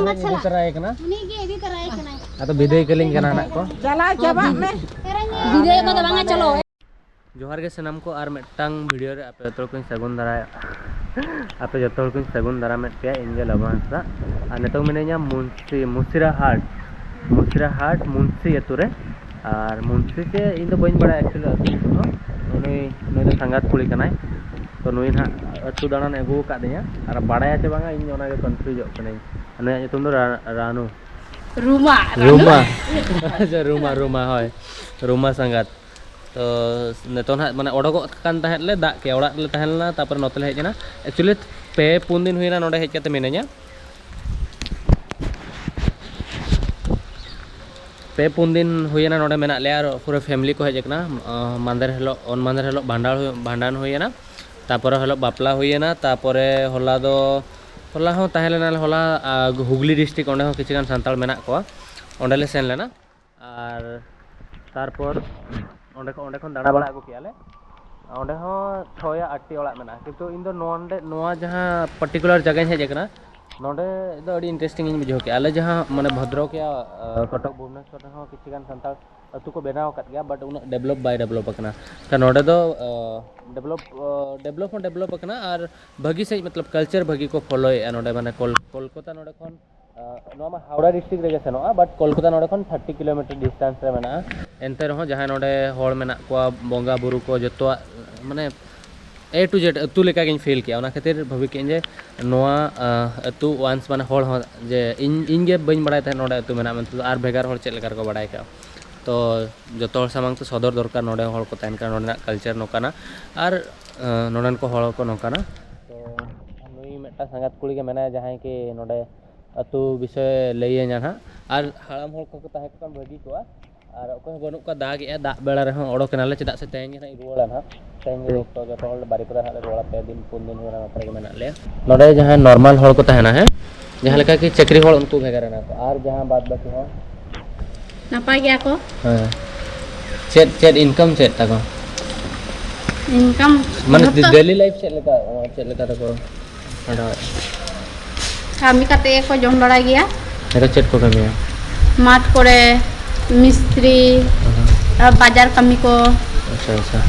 Ini terai kena. Atau bidai keling kena anak ko. Jalan coba me. Bidai mana banget calo. जोहार के सनम को are मिट्टांग video रे आपे जतोल कुन सगुन दारा आपे जतोल कुन सगुन दारा में पे एंजल अबांसा आ नेतो मिने냐 मुंसिरा हाट मुंसी अतुरे आर मुंसी के इन दो बइन बड़ा एक्चुअली अतु नुई दो संगात कुड़ी कनाय तो नुई ना अतु दाणन एगु का देया आर बाडाया चे बांगा इन ओना के कंफ्यूज हो कनाय नुई तुम दो रानू Rumah. अच्छा रूमा होय रूमा संगात तो नेतो ना माने ओडोगो कान तहन ले दा के ओड़ा ले तहन ना तापर नोतले हेज ना एक्चुअली पे पुन दिन हुइना नोडे हेज कते मिने냐 पे पुन दिन हुइना नोडे मेना ले आर पूरा फैमिली को हेज कना मांदर हेलो भांडान हुइना तापर हेलो बापला हुइना तापरे होला हो तहलेना होला हुगली डिस्ट्रिक्ट ओंडे हो किछगान सांताल मेना को ओंडे ले सेन लेना आर तारपर ओंडे खन दाड़ा बड़ा आगु कियाले ओंडे हो 6 या 8 ओड़ा मेना किंतु इन दो नोआ जहां पर्टिकुलर जगह हेज कना नोडे दो अडी इंटरेस्टिंग इन बुझो के आले जहां माने भद्रक या कटक भुवनेश्वर हो किछगान सांताल अतु को बेनाव कत गया बट उन डेवलप कना त नोडे दो डेवलप कना और भगी से मतलब कल्चर भगी को फॉलो ए नोडे माने कोलकाता नोडे खन नोमा हावड़ा डिस्ट्रिक्ट रे सेनोआ बट कोलकाता नोडे खन 30 किलोमीटर डिस्टेंस रे मेना एनते रहो जहां नोडे होड़ मेना को बोंगा बुरु को जतो माने ए टू जेड अतु लेका गिन फील किया ओना खातिर भभी के जे नोआ अतु वांस माने होड़ हो जे इन गे बइन बड़ाय था नोडे अतु मेना मतलब आर भेगार होड़ चेल लेकर को बड़ाय का तो जो सामांग तो सदर दरकार नोडे होड़ को तहन का नोडे कल्चर नोकाना और नोडन को होड़ को नोकाना तो नुई मेटा संगात कुड़ी के मेना जहां के नोडे अतु विषय लइए ना और हाड़ाम होड़ को तहन का भगी को और ओको बनु का दाग ए दा बेला रे ओडो केनाले चदा से तेन ना रुवाला ना तेन तो जो टोल बारी पर हाले रोला पे दिन पुन दिन होना नतर के मेना ले नोडे जहां नॉर्मल होड़ को तहना है जहां लेका कि चक्री होड़ उनको भेगा रहना को और जहां बात बाकी हो Napa ya ko? चेट इनकम चेट तको Income. माने डेली लाइफ चेट लेका तको अडा Kami kate ko jom bada gaya. मेरा चेट को कमी है Mat kore mistri bajar kami ko. अच्छा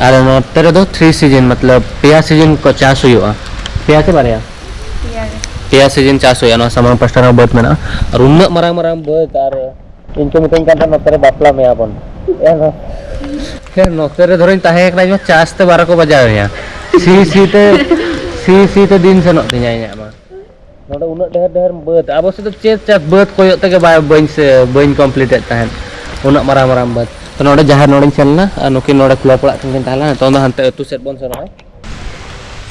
अरे नो तेरे दो 3 सीजन मतलब पिया सीजन को चास हुआ पिया के बारे पिया सीजन चास हुआ ना सामान पस्टर बत में ना और उन मरांग बत और इनको मितन का नोतरे बापला में आपन ए ना फिर नोतरे धरन ताहे एक ना चास ते 12 को बजा रहे हैं सी ते दिन से नोत न्याय मा नोडे उन ढेर बत अब से तो चेत बत कोय तके बइन कंप्लीट ताहन उन मरांग बत तो नोडे जहां नोडे चलना नुकिन नोडे क्लब पड़ा किन ताहला तो हंते अतु सेट बन सनो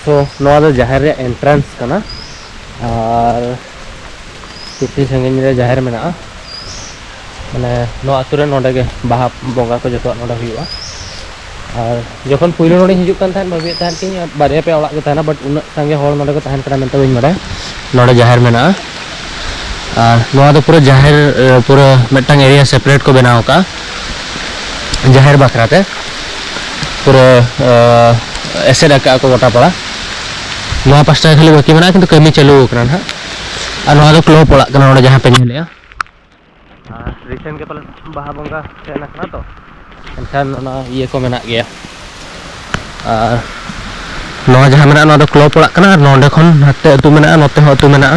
तो नोआ दो जहां रे एंट्रेंस कना और कितनी संगिन रे जहां मेना माने नोआ अतु रे नोडे के बाहा बोंगा को जतो नोडे हुआ और जखन पुइलो नोडे हिजुक कान थान भाबी थान कि बारे पे ओड़ा के थाना बट उन संगे होड़ नोडे को ताहन करा मेनते बइन बडा नोडे जहां मेना और नोआ दो पूरा जहां पूरा मेटंग एरिया सेपरेट को बनाव का जहर बखराते पूरा ऐसे रखा को गोटा पड़ा नोआ पास्टा खाली बाकी मेना किंतु कमी चालू कना ना और नोआ दो क्लो पड़ा कना नोडे जहां पे नेलेया रिसेंट के पल बाहा बंगा सेना कना तो एनखान ना ये को मेना गया और नोआ जहां मेना नोआ दो क्लो पड़ा कना नोडे खन हते अतु मेना नोते हो अतु मेना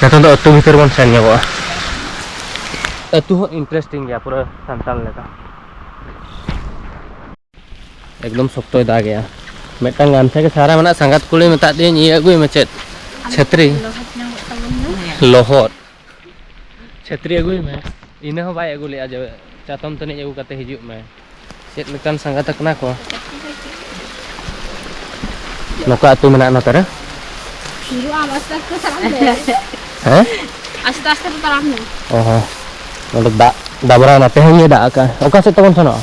नतो दो अतु भीतर बन सेन जाबो अतु हो इंटरेस्टिंग गया पूरा संताल लेका एकदम सख्तो दाग गया मेटंग गामछा के सारा मना संगात कुली मेता दिन ये अगुई में चेत छतरी लोहर छतरी अगुई में इने हो बाय अगु ले आज चातम तने अगु कते हिजु में चेत लेकान संगात कना को नोका अतु मेना न तरे Hiru amas tak ke salam deh. हैं Asta ke taram ne. ओहो नोड दा दाबरा नाते है ये दा का ओका से तबन सनो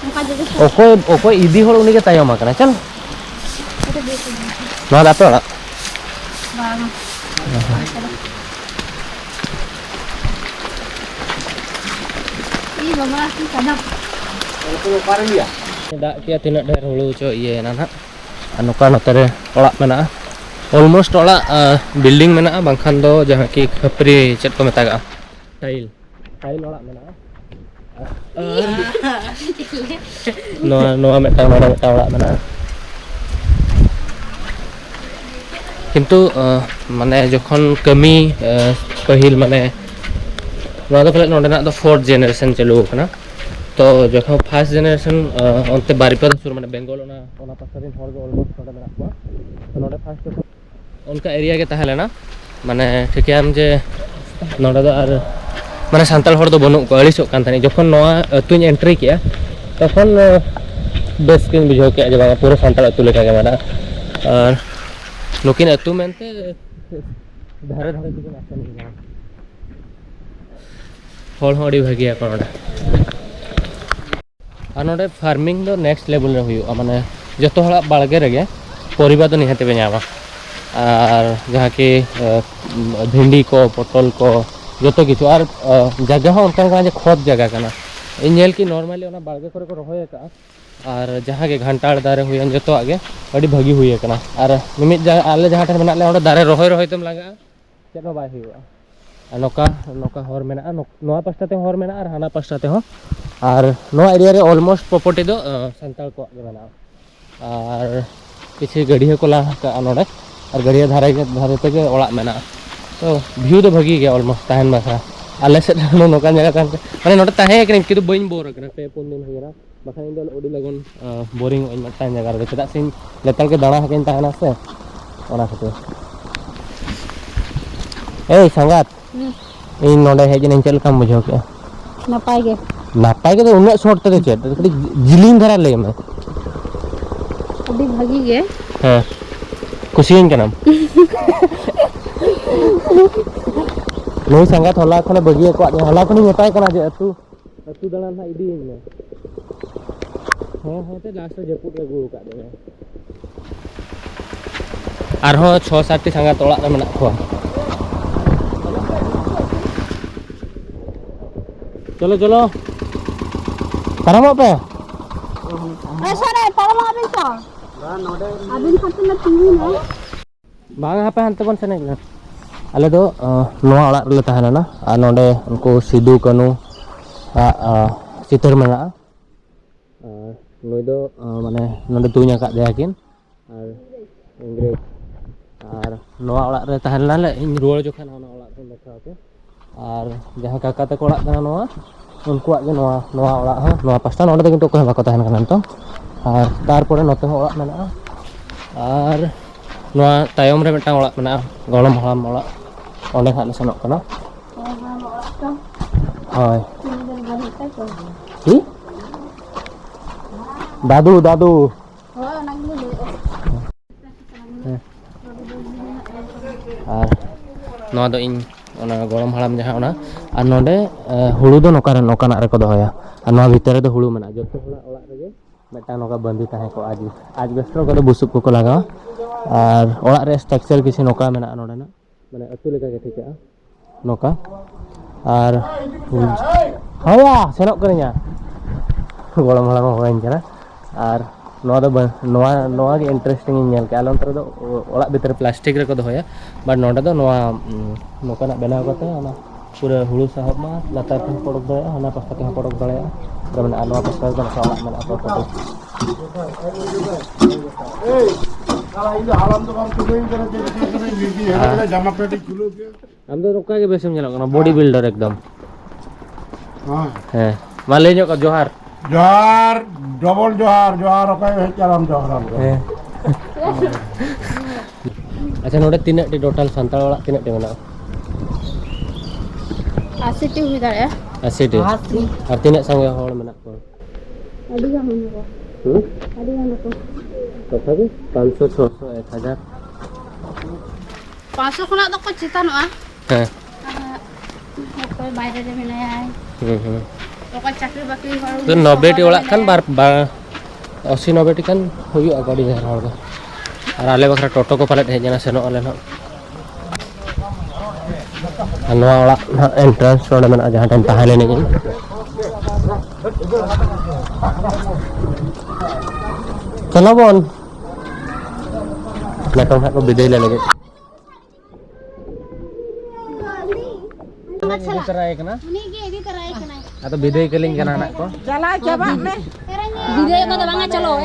Muka jadi ओको इदी होड़ उनी के तायम आकना चल नो दाते ओड़ा bang. Ih, mama lagi kadang. Kalau parang dia. दा किया तिना ढेर हुड़ू चो ये ना ना अनुका नतरे ओड़ा मेना ऑलमोस्ट ओड़ा बिल्डिंग मेना बांखान दो जहाँ की खपरी चेक को मेतागा टाइल टाइल ओड़ा मेना नोआ मेटा ओड़ा मेना किंतु माने जखन कमी पहिल माने नोआ दो पहले नोडेना दो 4th जनरेशन चालू कना तो जखन फर्स्ट जनरेशन अंते बारिपदा सुर माने बेंगल ओना पासा दिन हर ऑलमोस्ट नोडे मेना को तो नोडे फर्स्ट उनका एरिया के तहलेना माने ठिकाम जे नोडे दो आर माने सांताल हर दो बनु को अड़िसो कान थानी जखन नोआ अतुኝ एंट्री किया तखन बेस किन बुझो के जे बाबा पूरा सांताल अतु लेका के मेना और नुकिन अतु मेनते धारे धारे दिगन आसन हिया हल हडी भागिया कोनडा आ नोडे फार्मिंग दो नेक्स्ट लेवल रे हुयो माने जतो हला बाळगे रेगे परिबा तो निहाते बे냐वा और जहाँ की भिंडी को पटल को जो किछु और जगह हो उनका जे खोद जगह कना इनल की नॉर्मली ओना बाळगे करे को रहोय का और जहाँ के घंटाड़ दारे हुयन जतो आगे अड़ी भागी हुई कना और मिमित आले जहाँ ठन मेना ले दारे रहोय रहोय तम लगा चेनो बाय हुआ नोका नोका हर मेना नोआ पास्टा ते हर मेना और हाना पास्टा ते हो और नोआ एरिया रे ऑलमोस्ट प्रॉपर्टी दो संताल को मेना और किसी गड़िया को ला का नोडे और गड़िया धारे तक ओड़ा मेना तो व्यू तो भगी गया ऑलमोस्ट तहन बाखरा आले से नोका जगह तहन माने नोडे तहे कि किदु बइन बोर कना पे 4 दिन होयरा बाखा इन दो ओडी लगन बोरिंग इन मटान जगह रे चदा सिन लेताल के दाणा हकिन तहना से ओना खातिर ए संगात इन नोडे हेजन इन चल काम बुझो के नापाय के तो उन्ना शॉर्ट ते चेत कड़ी जिलिंग धरा ले में अभी भागी गे हां कुसियन के नाम नहीं संगात होला खने बगिए को होला खने मेताय कना जे अतु दाणा ना इदी में हां ते लास्ट जपुट रे गुरु का दे आर हो 6-7 टी संगात ओड़ा रे मेना को चलो चलो परमो पे ऐसा रे परम आबिन तो आबिन खाते ना टीवी ना बांग हापे हंते बन सने ना आले दो नोआ ओड़ा रे तहना ना आ नोडे उनको सिदु कनु आ चितर मेना नोय दो माने नोडे तुኛ का दे हकिन और इंग्रेज और नोआ ओड़ा रे तहना ले इन रुवाड़ जोखन ओना ओड़ा रे देखा के और जहाँ काका तक ओड़ा कना नोआ उनको के नोआ ओड़ा हो नोआ पास्टा नोडे दो किंतु को बाको तहन कना तो और तारपरे नोते हो ओड़ा मेना और नोआ तायम रे मेटा ओड़ा मेना गलम हलाम ओड़ा ओंडे खाले सनोक कना हाय की दादू दादू और नोआ दो इन ओना गरम हालाम जहाँ ओना और नोडे हुड़ू दो नोका नोकाना रे को दोया और नोआ भीतर दो हुड़ू मेना जतो होला ओड़ा रेगे मेटा नोका बंदी ताहे को आज बेस्टर को बुसुक को लगा और ओड़ा रे स्ट्रक्चर किसी नोका मेना नोडे ना माने अतु लेका के ठीक है नोका और हया सेनोक करिया गरम हालाम होइन करा और नोआ के इंटरेस्टिंग नेल के आलोंतर दो ओड़ा भीतर प्लास्टिक रे को दोया बट नोडे दो नोआ नोकाना बनाव करते ओना पूरा हुड़ू साहब मा लातार पे पड़क दया ओना पास्ता के पड़क दया तब ना नोआ पास्ता दो साला मेना तो ए साला इन हालाम तो हम तुबे करे जे है जामा पेटी खुलो के हम तो रोका के बेसम जला ना बॉडी बिल्डर एकदम हां है माले जो का जोहार जोहार डबल जोहार जोहार ओके है चलाम जोहार अच्छा नोडे तीन टी टोटल संताल वाला तीन टी मेना 80 टी हुई दाड़े 80 टी और तीन संगे होड़ मेना को अडी गान हो अडी गान को तथापि 500 600 1000 500 खना तो को चितान आ हां कोई बाहर रे मेना है तो को चाकरी बाकरी हर तो 90 टी ओड़ा खान बार 80 90 टी खान हुई गाड़ी जहर हड़ और आले बखरा टोटो को पाले हेजना सेनो आले ना नोआ ओड़ा एंट्रेंस नोडे मेना जहाँ टाइम ताहे लेने चलो bone Nakong hak ko biday la lagi. Ini terai kena Ini di terai kena. atau biday keling kena anak ko? Video yang kata banget celo.